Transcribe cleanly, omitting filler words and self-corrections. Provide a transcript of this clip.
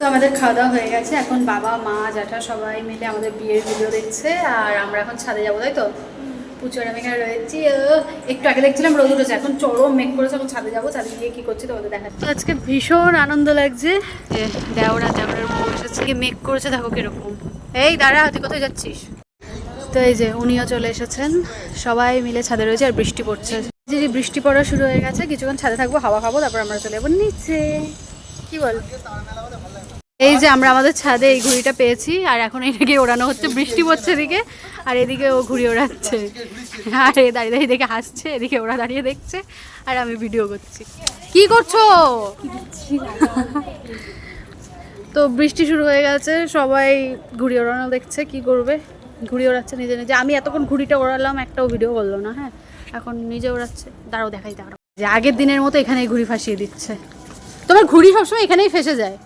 তো আমাদের খাওয়া দাওয়া হয়ে গেছে, এখন বাবা মা জ্যাঠা সবাই মিলে আমাদের বিয়ের ভিডিও দেখছে আর আমরা এখন ছাদে যাবো, তাই তো? পুচুর আমি এখানে রয়েছি, একটু আগে দেখছিলাম রোদ উঠেছে, এখন চরম মেঘ করেছে, এখন ছাদে যাবো, ছাদে গিয়ে কি করছি তোমাদের দেখাচ্ছি। আজকে ভীষণ আনন্দ লাগছে যে দেওরের বউ এসেছে, মেঘ করেছে দেখো কিরকম। এই দাঁড়া, তুই কোথায় যাচ্ছিস? তো এই যে উনিও চলে এসেছেন, সবাই মিলে ছাদে রয়েছে আর বৃষ্টি পড়ছে। যে বৃষ্টি পড়া শুরু হয়ে গেছে, কিছুক্ষণ ছাদে থাকবো, হাওয়া খাবো, তারপর আমরা চলে যাবো নিচে। কি বল? এই যে আমরা আমাদের ছাদে এই ঘুড়িটা পেয়েছি আর এখন এটাকে ওড়ানো হচ্ছে, বৃষ্টি পড়ছে এদিকে আর এদিকে ও ঘুড়ি ওড়াচ্ছে আর এ দাঁড়িয়ে দাঁড়িয়ে দেখে হাসছে, এদিকে ওরা দাঁড়িয়ে দেখছে আর আমি ভিডিও করছি। কি করছো? তো বৃষ্টি শুরু হয়ে গেছে, সবাই ঘুড়ি ওড়ানো দেখছে, কি করবে, ঘুড়ি ওড়াচ্ছে নিজে নিজে। আমি এতক্ষণ ঘুড়িটা ওড়ালাম, একটাও ভিডিও করলো না। হ্যাঁ, এখন নিজে ওড়াচ্ছে, দাঁড়াও দেখাই, দাঁড়াও। যে আগের দিনের মতো এখানেই ঘুড়ি ফাঁসিয়ে দিচ্ছে। তোমার ঘুড়ি সবসময় এখানেই ফেসে যায়।